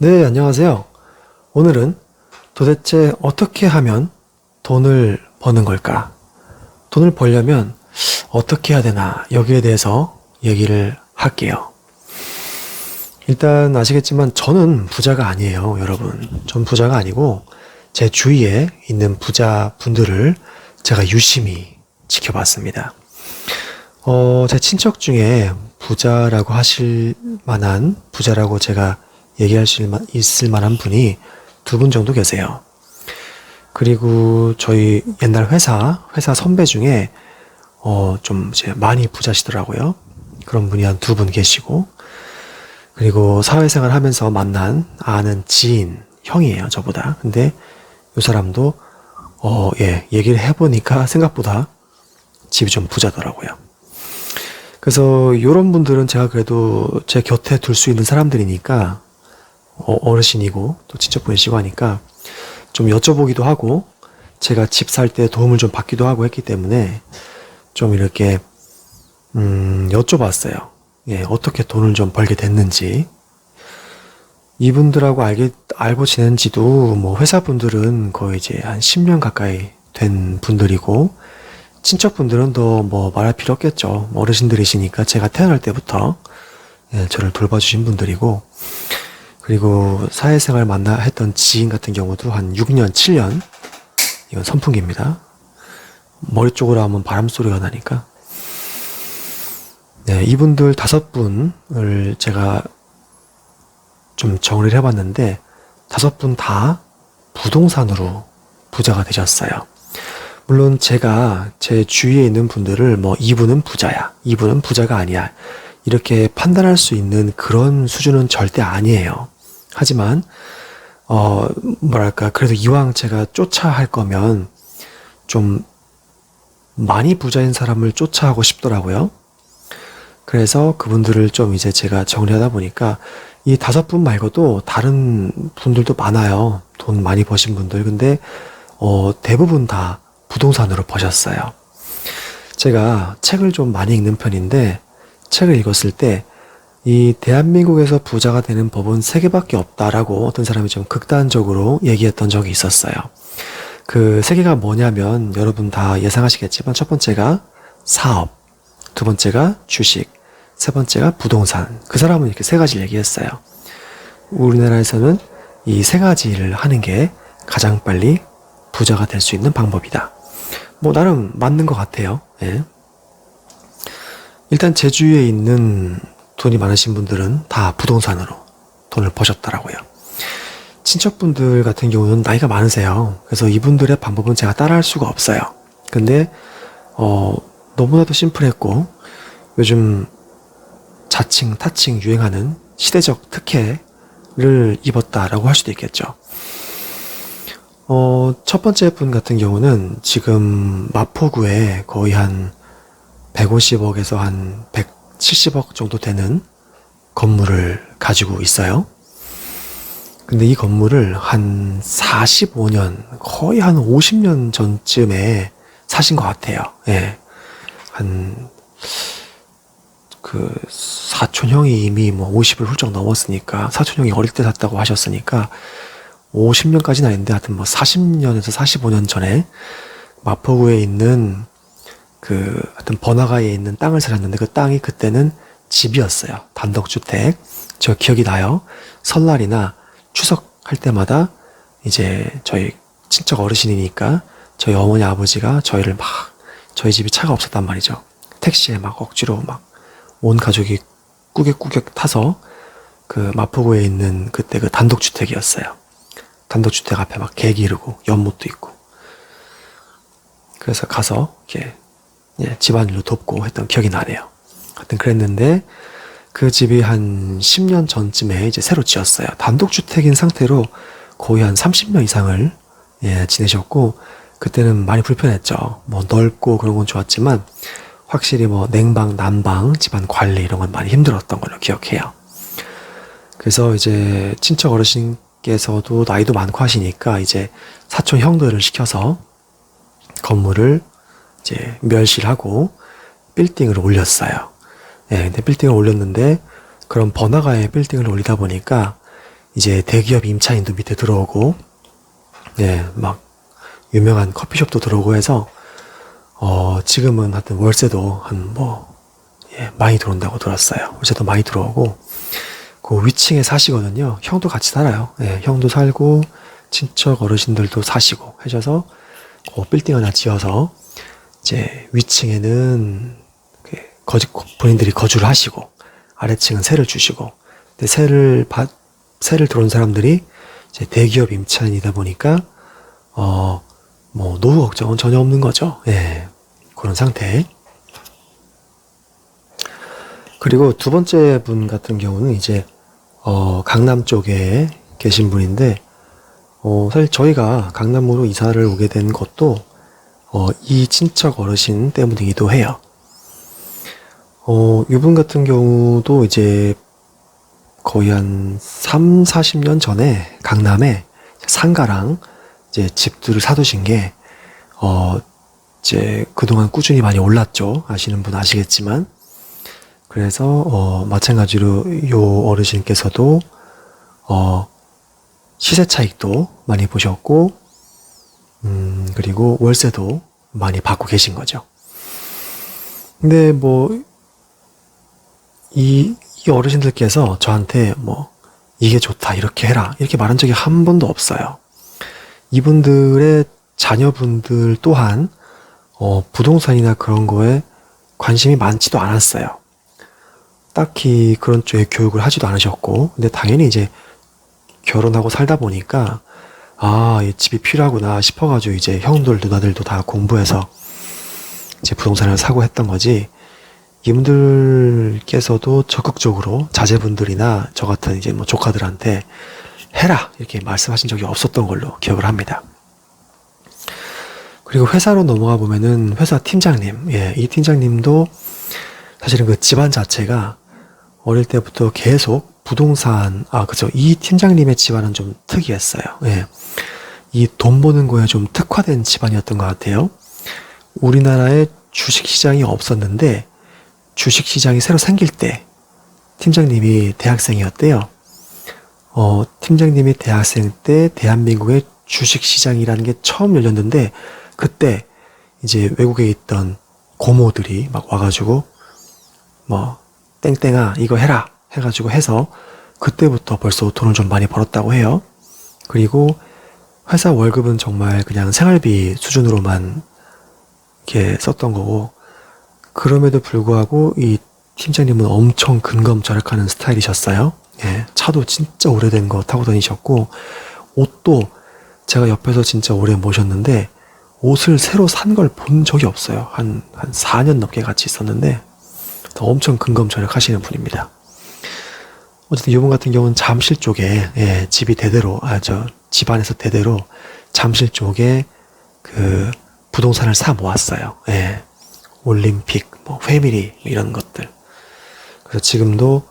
네, 안녕하세요. 오늘은 도대체 어떻게 하면 돈을 버는 걸까? 돈을 벌려면 어떻게 해야 되나? 여기에 대해서 얘기를 할게요. 일단 아시겠지만 저는 부자가 아니에요, 여러분. 전 부자가 아니고 제 주위에 있는 부자 분들을 제가 유심히 지켜봤습니다. 제 친척 중에 부자라고 하실 만한, 부자라고 제가 얘기할 수 있을 만한 분이 두 분 정도 계세요. 그리고 저희 옛날 회사 선배 중에, 좀 이제 많이 부자시더라고요. 그런 분이 한 두 분 계시고, 그리고 사회생활 하면서 만난 아는 지인, 형이에요, 저보다. 근데 이 사람도, 얘기를 해보니까 생각보다 집이 좀 부자더라고요. 그래서 이런 분들은 제가 그래도 제 곁에 둘 수 있는 사람들이니까 어르신이고 또 친척분이시고 하니까 좀 여쭤보기도 하고 제가 집 살 때 도움을 좀 받기도 하고 했기 때문에 좀 이렇게 여쭤봤어요. 예, 어떻게 돈을 좀 벌게 됐는지. 이분들하고 알고 지낸 지도 뭐 회사분들은 거의 이제 한 10년 가까이 된 분들이고 친척분들은 더 뭐 말할 필요 없겠죠. 어르신들이시니까 제가 태어날 때부터 저를 돌봐주신 분들이고, 그리고 사회생활 했던 지인 같은 경우도 한 6년, 7년, 이건 선풍기입니다. 머리 쪽으로 하면 바람 소리가 나니까. 네, 이분들 5분을 제가 좀 정리를 해봤는데 5분 다 부동산으로 부자가 되셨어요. 물론 제가 제 주위에 있는 분들을 뭐 이분은 부자야, 이분은 부자가 아니야 이렇게 판단할 수 있는 그런 수준은 절대 아니에요. 하지만 뭐랄까, 그래도 이왕 제가 쫓아 할 거면 좀 많이 부자인 사람을 쫓아하고 싶더라고요. 그래서 그분들을 좀 이제 제가 정리하다 보니까 이 5분 말고도 다른 분들도 많아요. 돈 많이 버신 분들. 근데 대부분 다 부동산으로 버셨어요. 제가 책을 좀 많이 읽는 편인데 책을 읽었을 때 이 대한민국에서 부자가 되는 법은 3개밖에 없다라고 어떤 사람이 좀 극단적으로 얘기했던 적이 있었어요. 그 3개가 뭐냐면 여러분 다 예상하시겠지만 첫 번째가 사업, 두 번째가 주식, 세 번째가 부동산. 그 사람은 이렇게 3가지를 얘기했어요. 우리나라에서는 이 3가지를 하는 게 가장 빨리 부자가 될 수 있는 방법이다. 뭐 나름 맞는 것 같아요. 예. 일단 제 주위에 있는 돈이 많으신 분들은 다 부동산으로 돈을 버셨더라고요. 친척분들 같은 경우는 나이가 많으세요. 그래서 이분들의 방법은 제가 따라할 수가 없어요. 근데 너무나도 심플했고 요즘 자칭 타칭 유행하는 시대적 특혜를 입었다라고 할 수도 있겠죠. 첫 번째 분 같은 경우는 지금 마포구에 거의 한 150억에서 한 170억 정도 되는 건물을 가지고 있어요. 근데 이 건물을 한 45년, 거의 한 50년 전쯤에 사신 것 같아요. 예. 사촌 형이 이미 뭐 50을 훌쩍 넘었으니까, 사촌 형이 어릴 때 샀다고 하셨으니까, 50년까지는 아닌데, 하여튼 뭐 40년에서 45년 전에 마포구에 있는 하여튼 번화가에 있는 땅을 사셨는데 그 땅이 그때는 집이었어요. 단독주택. 저 기억이 나요. 설날이나 추석 할 때마다 이제 저희 친척 어르신이니까 저희 어머니 아버지가 저희 집이 차가 없었단 말이죠. 택시에 막 억지로 막 온 가족이 꾸역꾸역 타서 그 마포구에 있는 그때 그 단독주택이었어요. 단독주택 앞에 막 개 기르고 연못도 있고. 그래서 가서 이렇게 집안일로 돕고 했던 기억이 나네요. 하여튼 그랬는데 그 집이 한 10년 전쯤에 이제 새로 지었어요. 단독주택인 상태로 거의 한 30년 이상을 지내셨고 그때는 많이 불편했죠. 뭐 넓고 그런 건 좋았지만 확실히 뭐 냉방, 난방, 집안 관리 이런 건 많이 힘들었던 걸로 기억해요. 그래서 이제 친척 어르신께서도 나이도 많고 하시니까 이제 사촌 형들을 시켜서 건물을 이제 멸실하고 빌딩을 올렸어요. 근데 빌딩을 올렸는데 그런 번화가에 빌딩을 올리다 보니까 이제 대기업 임차인도 밑에 들어오고, 예, 막 유명한 커피숍도 들어오고 해서 지금은 하여튼 월세도 많이 들어온다고 들었어요. 월세도 많이 들어오고, 그 위층에 사시거든요. 형도 같이 살아요. 예, 형도 살고 친척 어르신들도 사시고 하셔서 그 빌딩 하나 지어서 이제 위층에는 본인들이 거주를 하시고 아래층은 세를 주시고, 근데 세를 들어온 사람들이 이제 대기업 임차인이다 보니까 노후 걱정은 전혀 없는 거죠. 예, 그런 상태. 그리고 두 번째 분 같은 경우는 이제 강남 쪽에 계신 분인데, 사실 저희가 강남으로 이사를 오게 된 것도 이 친척 어르신 때문이기도 해요. 이분 같은 경우도 이제 거의 한 3, 40년 전에 강남에 상가랑 이제 집들을 사두신 게, 이제 그동안 꾸준히 많이 올랐죠. 아시는 분 아시겠지만. 그래서, 마찬가지로 요 어르신께서도, 시세 차익도 많이 보셨고, 그리고 월세도 많이 받고 계신 거죠. 근데 이 어르신들께서 저한테 이게 좋다, 이렇게 해라, 이렇게 말한 적이 한 번도 없어요. 이분들의 자녀분들 또한, 부동산이나 그런 거에 관심이 많지도 않았어요. 딱히 그런 쪽에 교육을 하지도 않으셨고, 근데 당연히 이제 결혼하고 살다 보니까, 이 집이 필요하구나 싶어가지고 이제 형들, 누나들도 다 공부해서 이제 부동산을 사고 했던 거지, 이분들께서도 적극적으로 자제분들이나 저 같은 이제 조카들한테 해라, 이렇게 말씀하신 적이 없었던 걸로 기억을 합니다. 그리고 회사로 넘어가 보면은 회사 팀장님, 예, 이 팀장님도 사실은 그 집안 자체가 어릴 때부터 계속 부동산, 그죠. 이 팀장님의 집안은 좀 특이했어요. 예. 이 돈 버는 거에 좀 특화된 집안이었던 것 같아요. 우리나라에 주식시장이 없었는데, 주식시장이 새로 생길 때, 팀장님이 대학생이었대요. 팀장님이 대학생 때 대한민국의 주식시장이라는 게 처음 열렸는데, 그때 이제 외국에 있던 고모들이 막 와가지고, 땡땡아, 이거 해라, 해가지고 해서, 그때부터 벌써 돈을 좀 많이 벌었다고 해요. 그리고 회사 월급은 정말 그냥 생활비 수준으로만 이렇게 썼던 거고, 그럼에도 불구하고 이 팀장님은 엄청 근검절약하는 스타일이셨어요. 예, 차도 진짜 오래된 거 타고 다니셨고, 옷도 제가 옆에서 진짜 오래 모셨는데, 옷을 새로 산 걸 본 적이 없어요. 한 4년 넘게 같이 있었는데, 엄청 근검절약하시는 분입니다. 어쨌든 이분 같은 경우는 잠실 쪽에, 예, 집이 대대로, 집안에서 대대로 잠실 쪽에 그 부동산을 사 모았어요. 예. 올림픽, 회밀리 이런 것들. 그래서 지금도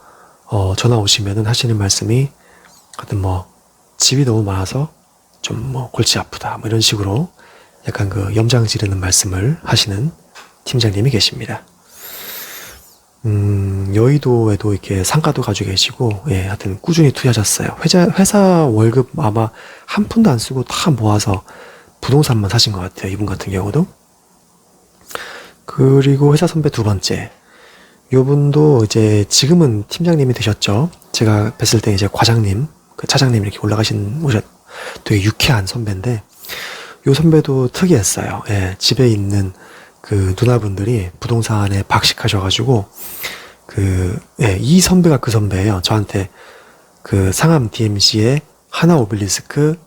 전화 오시면은 하시는 말씀이, 하여튼 집이 너무 많아서 좀 골치 아프다, 이런 식으로 약간 그 염장 지르는 말씀을 하시는 팀장님이 계십니다. 여의도에도 이렇게 상가도 가지고 계시고, 예, 하여튼 꾸준히 투자하셨어요. 회사 월급 아마 한 푼도 안 쓰고 다 모아서 부동산만 사신 것 같아요. 이분 같은 경우도. 그리고 회사 선배 두 번째. 요분도 이제 지금은 팀장님이 되셨죠. 제가 뵀을 때 이제 과장님, 그 차장님 이렇게 되게 유쾌한 선배인데, 요 선배도 특이했어요. 예, 집에 있는 그 누나분들이 부동산에 박식하셔가지고, 이 선배가 그 선배예요. 저한테 그 상암 DMC의 하나 오빌리스크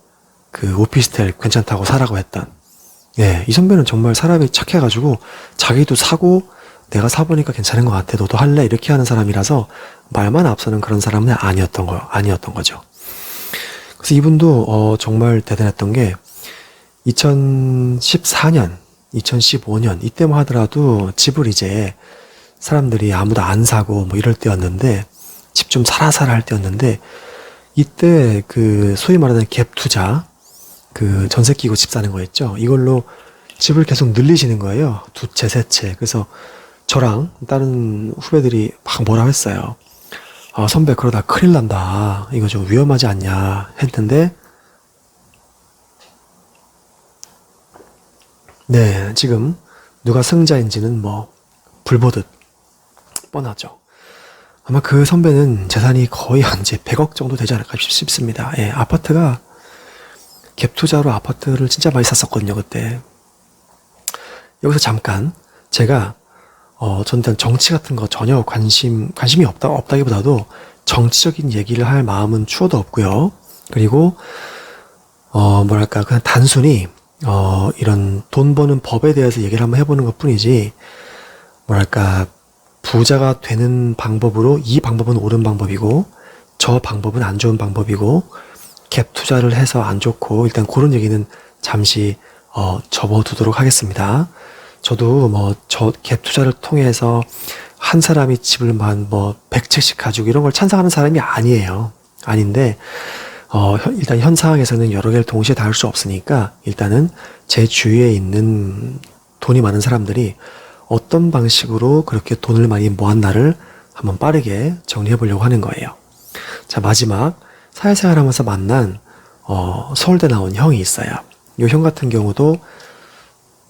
그 오피스텔 괜찮다고 사라고 했던, 예, 이 선배는 정말 사람이 착해가지고 자기도 사고 내가 사보니까 괜찮은 것 같아, 너도 할래? 이렇게 하는 사람이라서 말만 앞서는 그런 사람은 아니었던 거죠. 그래서 이분도 정말 대단했던 게 2014년, 2015년 이때만 하더라도 집을 이제 사람들이 아무도 안 사고 이럴 때였는데, 집 좀 사라 할 때였는데, 이때 그 소위 말하는 갭 투자, 그 전세 끼고 집 사는 거 있죠. 이걸로 집을 계속 늘리시는 거예요. 두 채, 세 채. 그래서 저랑 다른 후배들이 막 뭐라고 했어요. 선배 그러다 큰일 난다. 이거 좀 위험하지 않냐 했는데 네, 지금 누가 승자인지는 뭐 불보듯 뻔하죠. 아마 그 선배는 재산이 거의 한 이제 100억 정도 되지 않을까 싶습니다. 예, 아파트가 갭 투자로 아파트를 진짜 많이 샀었거든요, 그때. 여기서 잠깐 제가 전 일단 정치 같은 거 전혀 관심이 없다기보다도 정치적인 얘기를 할 마음은 추워도 없고요. 그리고 뭐랄까 그냥 단순히 이런 돈 버는 법에 대해서 얘기를 한번 해보는 것 뿐이지, 뭐랄까, 부자가 되는 방법으로 이 방법은 옳은 방법이고, 저 방법은 안 좋은 방법이고, 갭 투자를 해서 안 좋고, 일단 그런 얘기는 잠시, 접어두도록 하겠습니다. 저도 갭 투자를 통해서 한 사람이 집을 뭐 100채씩 가지고 이런 걸 찬성하는 사람이 아니에요. 아닌데, 일단 현 상황에서는 여러 개를 동시에 다룰 수 없으니까 일단은 제 주위에 있는 돈이 많은 사람들이 어떤 방식으로 그렇게 돈을 많이 모았나를 한번 빠르게 정리해 보려고 하는 거예요. 자, 마지막 사회생활 하면서 만난 서울대 나온 형이 있어요. 이 형 같은 경우도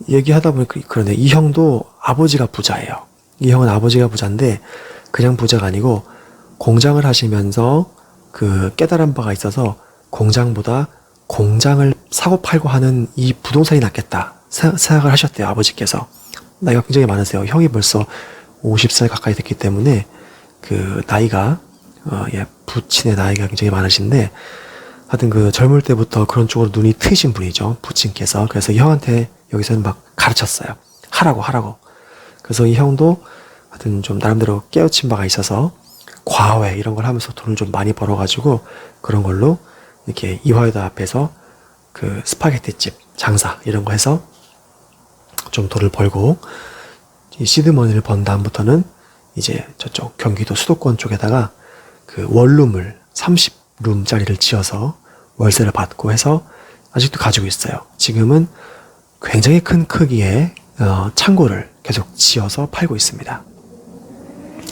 얘기하다 보니까 그러네. 이 형도 아버지가 부자예요. 이 형은 아버지가 부자인데 그냥 부자가 아니고 공장을 하시면서 그 깨달은 바가 있어서 공장보다 공장을 사고 팔고 하는 이 부동산이 낫겠다 생각을 하셨대요. 아버지께서. 나이가 굉장히 많으세요. 형이 벌써 50살 가까이 됐기 때문에 그 나이가 부친의 나이가 굉장히 많으신데, 하여튼 그 젊을 때부터 그런 쪽으로 눈이 트이신 분이죠, 부친께서. 그래서 이 형한테 여기서는 막 가르쳤어요. 하라고. 그래서 이 형도 하여튼 좀 나름대로 깨우친 바가 있어서 과외 이런 걸 하면서 돈을 좀 많이 벌어가지고 그런 걸로 이렇게 이화여대 앞에서 그 스파게티집 장사 이런 거 해서 좀 돈을 벌고, 이 시드머니를 번 다음부터는 이제 저쪽 경기도 수도권 쪽에다가 그 원룸을 30룸짜리를 지어서 월세를 받고 해서 아직도 가지고 있어요. 지금은 굉장히 큰 크기의 창고를 계속 지어서 팔고 있습니다.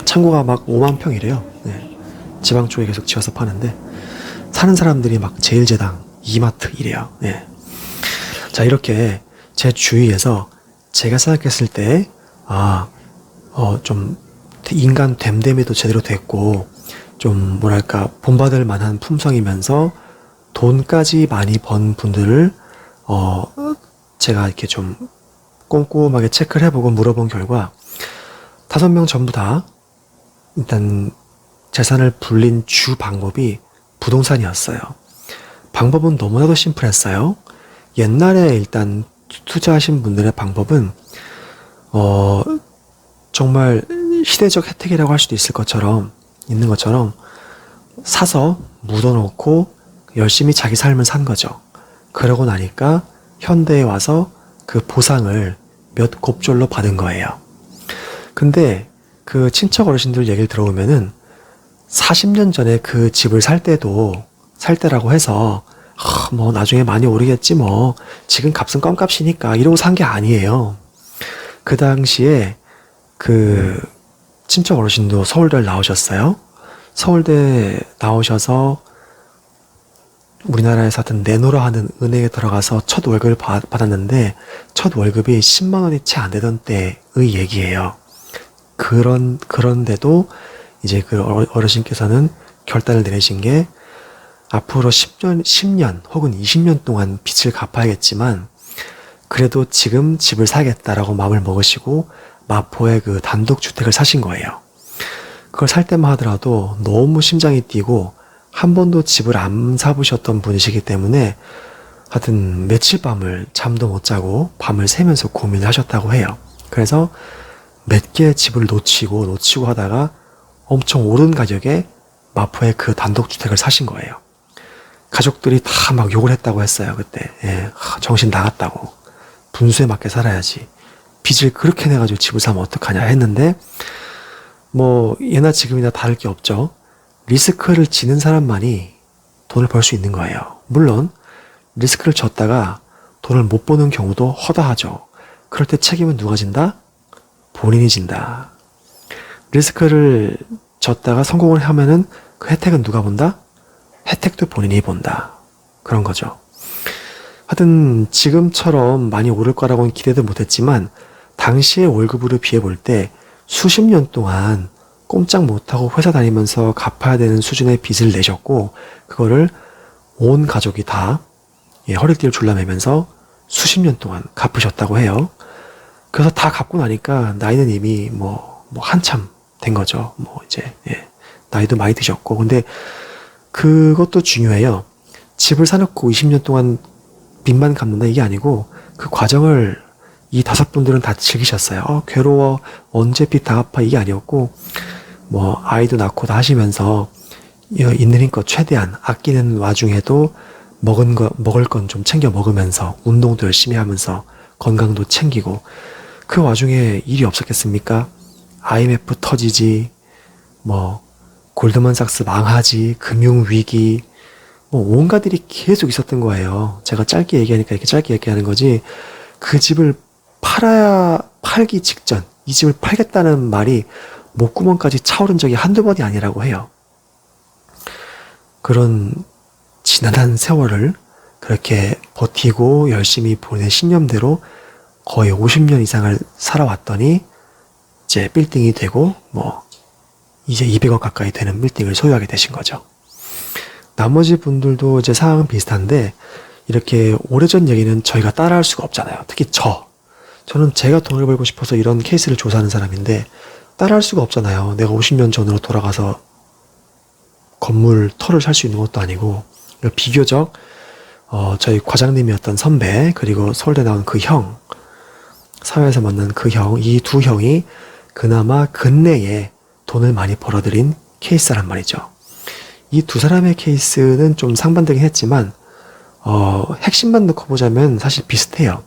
창고가 막 5만 평이래요. 네. 지방 쪽에 계속 지어서 파는데 사는 사람들이 막 제일제당, 이마트 이래요. 네. 자, 이렇게 제 주위에서 제가 생각했을 때 좀 인간 됨됨이도 제대로 됐고 좀 뭐랄까 본받을 만한 품성이면서 돈까지 많이 번 분들을 제가 이렇게 좀 꼼꼼하게 체크를 해보고 물어본 결과 5명 전부 다 일단 재산을 불린 주 방법이 부동산이었어요. 방법은 너무나도 심플했어요. 옛날에 일단 투자하신 분들의 방법은 정말 시대적 혜택이라고 할 수도 있는 것처럼 사서 묻어놓고 열심히 자기 삶을 산 거죠. 그러고 나니까 현대에 와서 그 보상을 몇 곱절로 받은 거예요. 근데 그 친척 어르신들 얘기를 들어보면은 40년 전에 그 집을 살 때라고 해서 뭐 나중에 많이 오르겠지 뭐 지금 값은 껌값이니까 이러고 산 게 아니에요. 그 당시에 그 친척 어르신도 서울대를 나오셨어요. 서울대 나오셔서 우리나라에서 하여튼 내노라 하는 은행에 들어가서 첫 월급을 받았는데 첫 월급이 10만 원이 채 안 되던 때의 얘기예요. 그런데도 이제 그 어르신께서는 결단을 내리신 게 앞으로 10년 혹은 20년 동안 빚을 갚아야겠지만 그래도 지금 집을 사겠다라고 마음을 먹으시고 마포에 그 단독주택을 사신 거예요. 그걸 살 때만 하더라도 너무 심장이 뛰고 한 번도 집을 안 사보셨던 분이시기 때문에 하여튼 며칠 밤을 잠도 못 자고 밤을 새면서 고민을 하셨다고 해요. 그래서 몇 개의 집을 놓치고 하다가 엄청 오른 가격에 마포에 그 단독주택을 사신 거예요. 가족들이 다 막 욕을 했다고 했어요, 그때. 정신 나갔다고. 분수에 맞게 살아야지. 빚을 그렇게 내가지고 집을 사면 어떡하냐 했는데, 뭐, 예나 지금이나 다를 게 없죠. 리스크를 지는 사람만이 돈을 벌 수 있는 거예요. 물론, 리스크를 졌다가 돈을 못 버는 경우도 허다하죠. 그럴 때 책임은 누가 진다? 본인이 진다. 리스크를 졌다가 성공을 하면은 그 혜택은 누가 본다? 혜택도 본인이 본다. 그런 거죠. 하여튼 지금처럼 많이 오를 거라고는 기대도 못했지만 당시의 월급으로 비해 볼 때 수십 년 동안 꼼짝 못하고 회사 다니면서 갚아야 되는 수준의 빚을 내셨고 그거를 온 가족이 다 허리띠를 졸라매면서 수십 년 동안 갚으셨다고 해요. 그래서 다 갚고 나니까 나이는 이미 뭐 한참 된 거죠. 이제 나이도 많이 드셨고 근데 그것도 중요해요. 집을 사놓고 20년 동안 빚만 갚는다 이게 아니고 그 과정을 이 5분들은 다 즐기셨어요. 괴로워 언제 빚 다 갚아 이게 아니었고 아이도 낳고 다 하시면서 있는 힘껏 최대한 아끼는 와중에도 먹을 건 좀 챙겨 먹으면서 운동도 열심히 하면서 건강도 챙기고 그 와중에 일이 없었겠습니까? IMF 터지지 골드만삭스 망하지 금융위기 온갖 일이 계속 있었던 거예요. 제가 짧게 얘기하니까 이렇게 짧게 얘기하는 거지 그 집을 팔기 직전 이 집을 팔겠다는 말이 목구멍까지 차오른 적이 한두 번이 아니라고 해요. 그런 지난한 세월을 그렇게 버티고 열심히 보낸 신념대로 거의 50년 이상을 살아왔더니 이제 빌딩이 되고 이제 200억 가까이 되는 빌딩을 소유하게 되신 거죠. 나머지 분들도 이제 상황은 비슷한데 이렇게 오래전 얘기는 저희가 따라할 수가 없잖아요. 특히 저는 제가 돈을 벌고 싶어서 이런 케이스를 조사하는 사람인데 따라할 수가 없잖아요. 내가 50년 전으로 돌아가서 건물 터를 살 수 있는 것도 아니고 비교적 저희 과장님이었던 선배 그리고 서울대 나온 그 형 사회에서 만난 그 형 이 두 형이 그나마 근래에 돈을 많이 벌어들인 케이스란 말이죠. 이 두 사람의 케이스는 좀 상반되긴 했지만 핵심만 놓고 보자면 사실 비슷해요.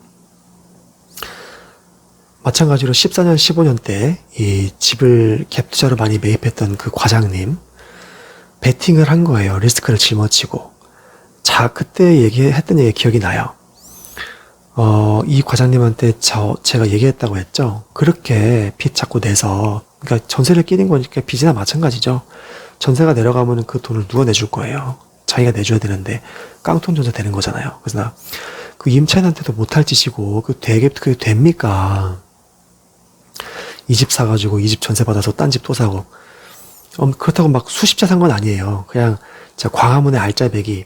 마찬가지로 14년, 15년 때 이 집을 갭 투자로 많이 매입했던 그 과장님 베팅을 한 거예요. 리스크를 짊어지고. 자, 그때 했던 얘기 기억이 나요. 이 과장님한테 제가 얘기했다고 했죠. 그렇게 빚 자꾸 내서 그러니까 전세를 끼는 거니까 빚이나 마찬가지죠. 전세가 내려가면 그 돈을 누가 내줄 거예요. 자기가 내줘야 되는데 깡통 전세 되는 거잖아요. 그래서 그 임차인한테도 못할 짓이고 그게 됩니까? 이 집 사가지고 이 집 전세 받아서 딴 집 또 사고 그렇다고 막 수십 채 산 건 아니에요. 그냥 제가 광화문의 알짜배기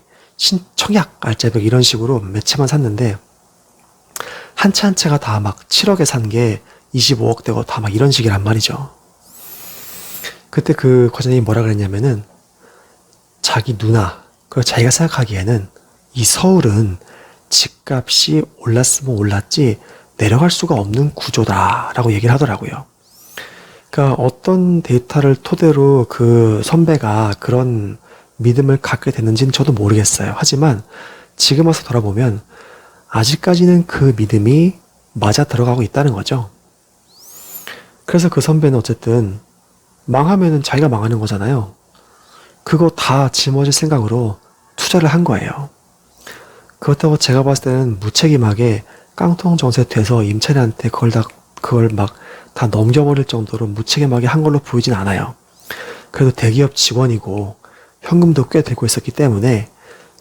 청약 알짜배기 이런 식으로 몇 채만 샀는데 한 채 한 채가 다 막 7억에 산 게 25억 되고 다 막 이런 식이란 말이죠. 그때 그 과장님이 뭐라 그랬냐면은 자기 누나 그리고 자기가 생각하기에는 이 서울은 집값이 올랐으면 올랐지 내려갈 수가 없는 구조다라고 얘기를 하더라고요. 그러니까 어떤 데이터를 토대로 그 선배가 그런 믿음을 갖게 됐는지는 저도 모르겠어요. 하지만 지금 와서 돌아보면 아직까지는 그 믿음이 맞아 들어가고 있다는 거죠. 그래서 그 선배는 어쨌든 망하면은 자기가 망하는 거잖아요. 그거 다 짊어질 생각으로 투자를 한 거예요. 그렇다고 제가 봤을 때는 무책임하게 깡통 전세 돼서 임차인한테 그걸 막 다 넘겨버릴 정도로 무책임하게 한 걸로 보이진 않아요. 그래도 대기업 직원이고 현금도 꽤 들고 있었기 때문에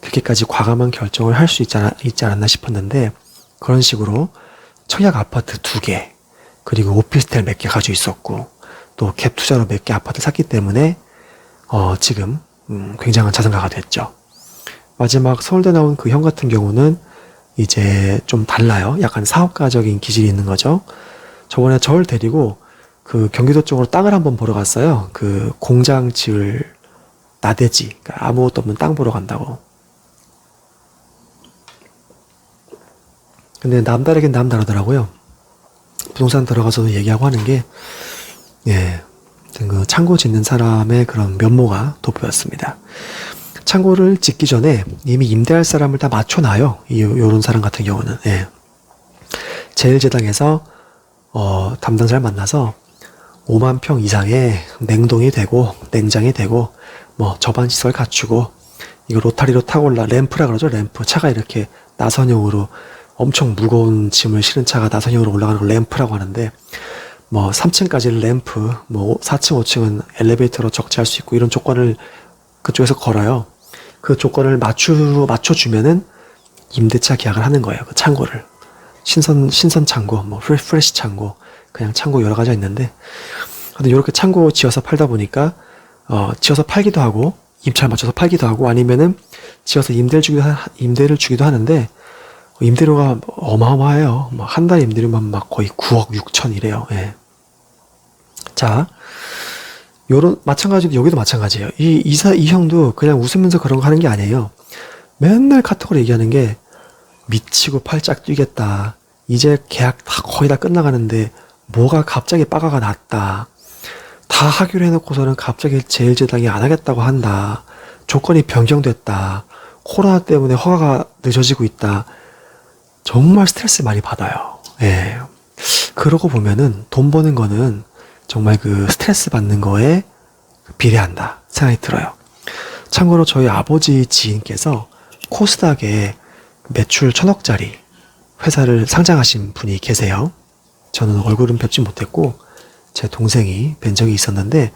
그렇게까지 과감한 결정을 할 수 있지 않았나 싶었는데 그런 식으로 청약 아파트 2개 그리고 오피스텔 몇 개 가지고 있었고 또 갭 투자로 몇 개 아파트 샀기 때문에 지금 굉장한 자산가가 됐죠. 마지막 서울대 나온 그 형 같은 경우는 이제 좀 달라요. 약간 사업가적인 기질이 있는 거죠. 저번에 저를 데리고 그 경기도 쪽으로 땅을 한번 보러 갔어요. 그 공장 지을 나대지, 그러니까 아무것도 없는 땅 보러 간다고. 근데 남다르긴 남다르더라고요. 부동산 들어가서도 얘기하고 하는 게, 그 창고 짓는 사람의 그런 면모가 돋보였습니다. 창고를 짓기 전에 이미 임대할 사람을 다 맞춰놔요. 요런 사람 같은 경우는. 제일제당에서 담당자를 만나서 5만 평 이상의 냉동이 되고 냉장이 되고 저반 시설 갖추고 이거 로타리로 타고 램프라 그러죠. 램프 차가 이렇게 나선형으로 엄청 무거운 짐을 실은 차가 나선형으로 올라가는 걸 램프라고 하는데 뭐 3층까지 램프, 뭐 4층, 5층은 엘리베이터로 적재할 수 있고 이런 조건을 그쪽에서 걸어요. 그 조건을 맞춰주면은 임대차 계약을 하는 거예요. 그 창고를. 신선 창고, 뭐 프레시 창고, 그냥 창고 여러 가지가 있는데, 근데 이렇게 창고 지어서 팔다 보니까, 지어서 팔기도 하고, 임차를 맞춰서 팔기도 하고, 아니면은 지어서 임대를 주기도 하는데, 임대료가 어마어마해요. 뭐 한 달 임대료만 막 거의 9억 6천 이래요. 예. 자, 마찬가지로 여기도 마찬가지예요. 이 형도 그냥 웃으면서 그런 거 하는 게 아니에요. 맨날 카톡으로 얘기하는 게 미치고 팔짝 뛰겠다. 이제 계약 거의 다 끝나가는데 뭐가 갑자기 빠가가 났다. 다 하기로 해놓고서는 갑자기 제일제당이 안 하겠다고 한다. 조건이 변경됐다. 코로나 때문에 허가가 늦어지고 있다. 정말 스트레스 많이 받아요. 예. 그러고 보면은 돈 버는 거는 정말 그 스트레스 받는 거에 비례한다 생각이 들어요. 참고로 저희 아버지 지인께서 코스닥에 매출 1,000억짜리 회사를 상장하신 분이 계세요. 저는 얼굴은 뵙지 못했고 제 동생이 뵌 적이 있었는데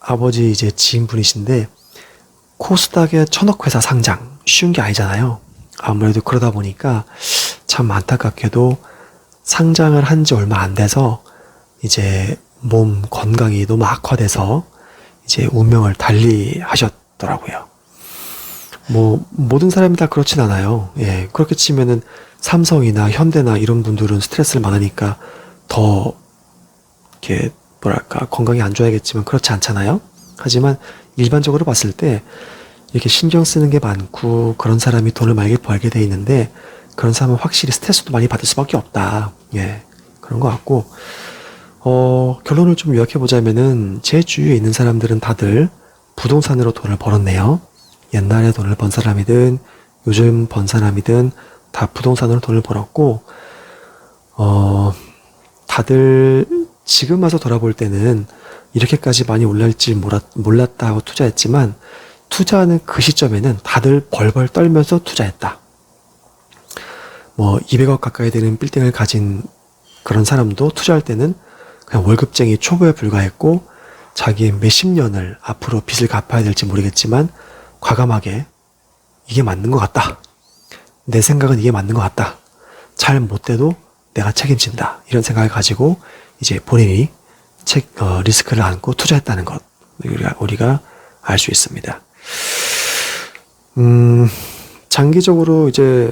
아버지 이제 지인분이신데 코스닥에 1,000억 회사 상장 쉬운 게 아니잖아요. 아무래도 그러다 보니까 참 안타깝게도 상장을 한 지 얼마 안 돼서 이제 몸 건강이 너무 악화돼서 이제 운명을 달리하셨더라고요. 뭐 모든 사람이 다 그렇진 않아요. 예, 그렇게 치면은 삼성이나 현대나 이런 분들은 스트레스를 많으니까 더 이렇게 뭐랄까 건강이 안 좋아야겠지만 그렇지 않잖아요. 하지만 일반적으로 봤을 때 이렇게 신경 쓰는 게 많고 그런 사람이 돈을 많이 벌게 돼 있는데 그런 사람은 확실히 스트레스도 많이 받을 수밖에 없다. 예, 그런 것 같고 결론을 좀 요약해 보자면은 제 주위에 있는 사람들은 다들 부동산으로 돈을 벌었네요. 옛날에 돈을 번 사람이든 요즘 번 사람이든 다 부동산으로 돈을 벌었고 다들 지금 와서 돌아볼 때는 이렇게까지 많이 올랄지 몰랐다 하고 투자했지만 투자하는 그 시점에는 다들 벌벌 떨면서 투자했다. 뭐 200억 가까이 되는 빌딩을 가진 그런 사람도 투자할 때는 그냥 월급쟁이 초보에 불과했고 자기의 몇십 년을 앞으로 빚을 갚아야 될지 모르겠지만 과감하게 이게 맞는 것 같다. 내 생각은 이게 맞는 것 같다. 잘 못돼도 내가 책임진다. 이런 생각을 가지고 이제 본인이 리스크를 안고 투자했다는 것 우리가 알 수 있습니다. 장기적으로 이제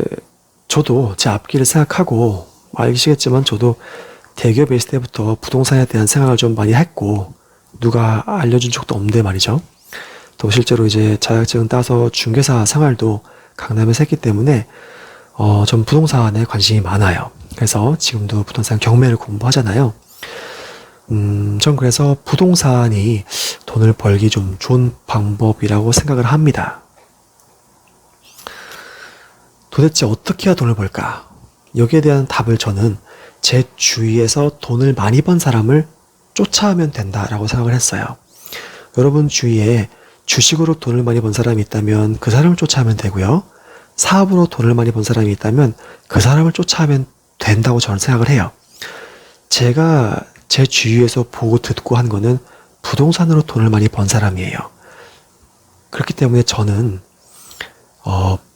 저도 제 앞길을 생각하고 알시겠지만 저도 대기업에 있을 때부터 부동산에 대한 생각을 좀 많이 했고 누가 알려준 적도 없는데 말이죠. 또 실제로 이제 자격증 따서 중개사 생활도 강남에서 했기 때문에 전 부동산에 관심이 많아요. 그래서 지금도 부동산 경매를 공부하잖아요. 전 그래서 부동산이 돈을 벌기 좀 좋은 방법이라고 생각을 합니다. 도대체 어떻게 해야 돈을 벌까? 여기에 대한 답을 저는 제 주위에서 돈을 많이 번 사람을 쫓아오면 된다라고 생각을 했어요. 여러분 주위에 주식으로 돈을 많이 번 사람이 있다면 그 사람을 쫓아오면 되고요. 사업으로 돈을 많이 번 사람이 있다면 그 사람을 쫓아오면 된다고 저는 생각을 해요. 제가 제 주위에서 보고 듣고 한 거는 부동산으로 돈을 많이 번 사람이에요. 그렇기 때문에 저는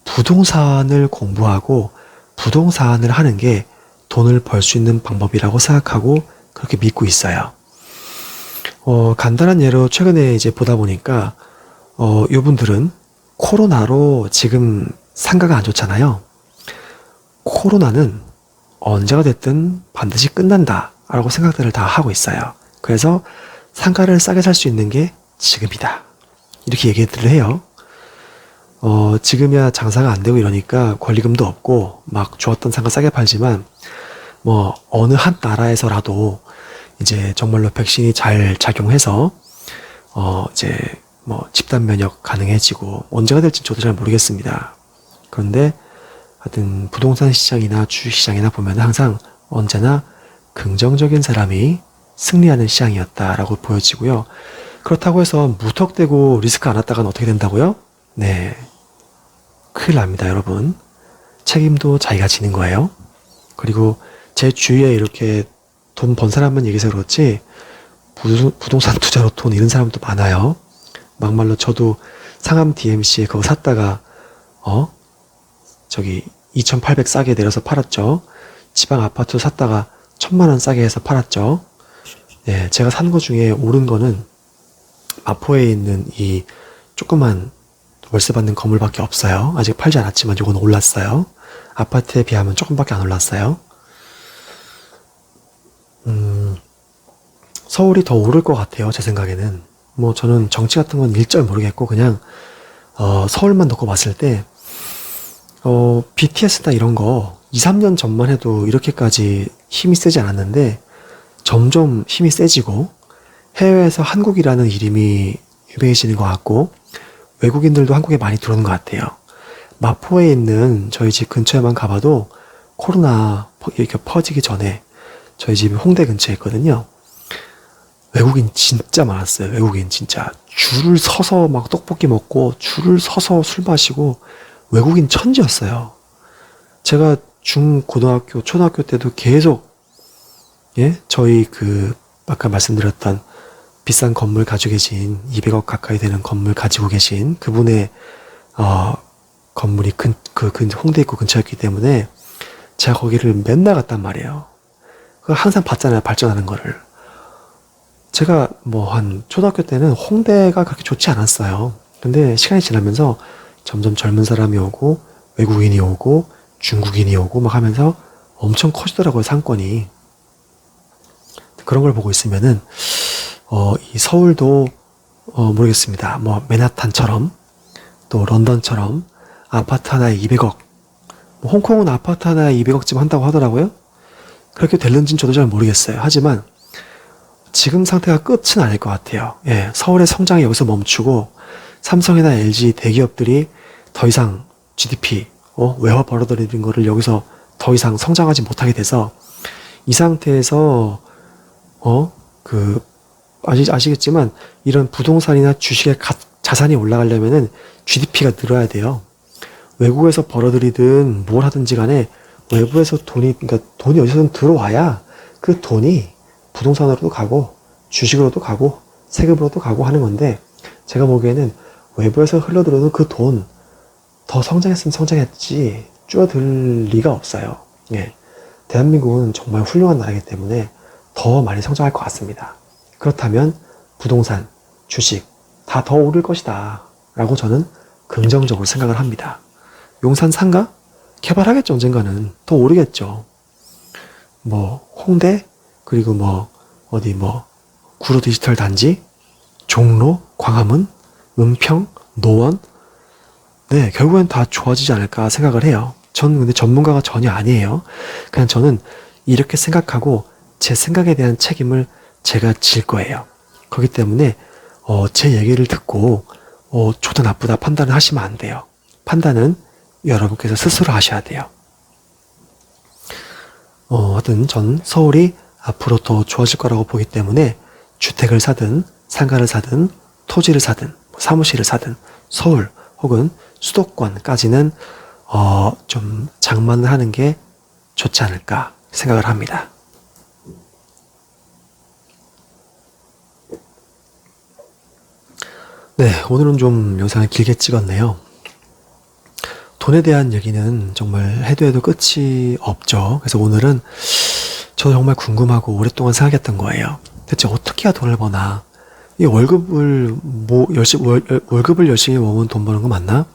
부동산을 공부하고 부동산을 하는 게 돈을 벌 수 있는 방법이라고 생각하고 그렇게 믿고 있어요. 간단한 예로 최근에 이제 보다 보니까 이분들은 코로나로 지금 상가가 안 좋잖아요. 코로나는 언제가 됐든 반드시 끝난다 라고 생각들을 다 하고 있어요. 그래서 상가를 싸게 살 수 있는 게 지금이다 이렇게 얘기들을 해요. 지금이야 장사가 안 되고 이러니까 권리금도 없고 막 좋았던 상가 싸게 팔지만 뭐 어느 한 나라에서라도 이제 정말로 백신이 잘 작용해서 이제 뭐 집단 면역 가능해지고 언제가 될지 저도 잘 모르겠습니다. 그런데 하여튼 부동산 시장이나 주식 시장이나 보면 항상 언제나 긍정적인 사람이 승리하는 시장이었다라고 보여지고요. 그렇다고 해서 무턱대고 리스크 안 왔다가는 어떻게 된다고요? 네, 큰일 납니다, 여러분. 책임도 자기가 지는 거예요. 그리고 제 주위에 이렇게 돈 번 사람만 얘기해서 그렇지 부동산 투자로 돈 잃은 사람도 많아요. 막말로 저도 상암 DMC에 그거 샀다가 저기 2,800 싸게 내려서 팔았죠. 지방 아파트 샀다가 1,000만 원 싸게 해서 팔았죠. 예, 제가 산 거 중에 오른 거는 마포에 있는 이 조그만 월세 받는 건물밖에 없어요. 아직 팔지 않았지만 이건 올랐어요. 아파트에 비하면 조금밖에 안 올랐어요. 서울이 더 오를 것 같아요. 제 생각에는. 뭐 저는 정치 같은 건 일절 모르겠고 그냥 서울만 놓고 봤을 때 BTS나 이런 거 2, 3년 전만 해도 이렇게까지 힘이 세지 않았는데 점점 힘이 세지고 해외에서 한국이라는 이름이 유명해지는 것 같고 외국인들도 한국에 많이 들어오는 것 같아요. 마포에 있는 저희 집 근처에만 가봐도 코로나 이렇게 퍼지기 전에 저희 집이 홍대 근처에 있거든요. 외국인 진짜 많았어요. 외국인 진짜 줄을 서서 막 떡볶이 먹고 줄을 서서 술 마시고 외국인 천지였어요. 제가 고등학교, 초등학교 때도 계속 저희 아까 말씀드렸던 비싼 건물 가지고 계신 200억 가까이 되는 건물 가지고 계신 그분의 건물이 홍대 입구 근처였기 때문에 제가 거기를 맨날 갔단 말이에요. 항상 봤잖아요. 발전하는 거를. 제가 한 초등학교 때는 홍대가 그렇게 좋지 않았어요. 근데 시간이 지나면서 점점 젊은 사람이 오고 외국인이 오고 중국인이 오고 막 하면서 엄청 커지더라고요. 상권이. 그런 걸 보고 있으면은 이 서울도 모르겠습니다. 맨하탄처럼 또 런던처럼 아파트 하나에 200억 홍콩은 아파트 하나에 200억쯤 한다고 하더라고요. 그렇게 될는지는 저도 잘 모르겠어요. 하지만 지금 상태가 끝은 아닐 것 같아요. 예, 서울의 성장이 여기서 멈추고 삼성이나 LG 대기업들이 더 이상 GDP 외화 벌어들이는 거를 여기서 더 이상 성장하지 못하게 돼서 이 상태에서 아시겠지만 이런 부동산이나 주식의 자산이 올라가려면은 GDP가 늘어야 돼요. 외국에서 벌어들이든 뭘 하든지 간에 외부에서 그러니까 돈이 어디서든 들어와야 그 돈이 부동산으로도 가고 주식으로도 가고 세금으로도 가고 하는 건데 제가 보기에는 외부에서 흘러들어오는 그 돈 더 성장했으면 성장했지 줄어들 리가 없어요. 예. 대한민국은 정말 훌륭한 나라이기 때문에 더 많이 성장할 것 같습니다. 그렇다면 부동산, 주식 다 더 오를 것이다 라고 저는 긍정적으로 생각을 합니다. 용산 상가? 개발하겠죠. 언젠가는 더 오르겠죠. 홍대 그리고 구로 디지털 단지, 종로, 광화문, 은평, 노원 네, 결국엔 다 좋아지지 않을까 생각을 해요. 저는 근데 전문가가 전혀 아니에요. 그냥 저는 이렇게 생각하고 제 생각에 대한 책임을 제가 질 거예요. 그렇기 때문에 제 얘기를 듣고 좋다 나쁘다 판단을 하시면 안 돼요. 판단은 여러분께서 스스로 하셔야 돼요. 하여튼 전 서울이 앞으로 더 좋아질 거라고 보기 때문에 주택을 사든 상가를 사든 토지를 사든 사무실을 사든 서울 혹은 수도권까지는 좀 장만을 하는 게 좋지 않을까 생각을 합니다. 네, 오늘은 좀 영상을 길게 찍었네요. 돈에 대한 얘기는 정말 해도 끝이 없죠. 그래서 오늘은 저도 정말 궁금하고 오랫동안 생각했던 거예요. 대체 어떻게 해야 돈을 버나? 이 월급을 열심히 모으면 돈 버는 거 맞나?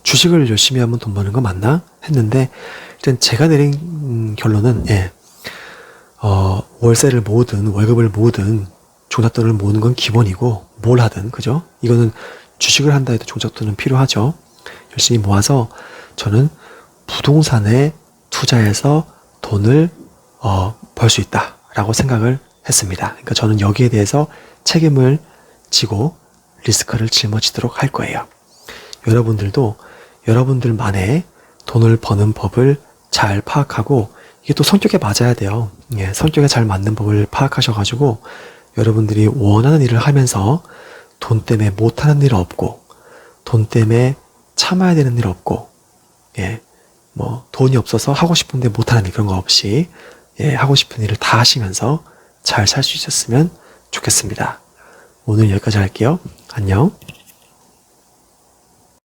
주식을 열심히 하면 돈 버는 거 맞나? 했는데 일단 제가 내린 결론은 월세를 모으든 월급을 모으든 종잣돈을 모으는 건 기본이고 뭘 하든 그죠? 이거는 주식을 한다 해도 종잣돈은 필요하죠. 열심히 모아서 저는 부동산에 투자해서 돈을 벌 수 있다라고 생각을 했습니다. 그러니까 저는 여기에 대해서 책임을 지고 리스크를 짊어지도록 할 거예요. 여러분들도 여러분들만의 돈을 버는 법을 잘 파악하고 이게 또 성격에 맞아야 돼요. 예, 성격에 잘 맞는 법을 파악하셔가지고 여러분들이 원하는 일을 하면서 돈 때문에 못하는 일 없고 돈 때문에 참아야 되는 일 없고 돈이 없어서 하고 싶은데 못하는 일 그런 거 없이 예, 하고 싶은 일을 다 하시면서 잘 살 수 있었으면 좋겠습니다. 오늘 여기까지 할게요. 안녕.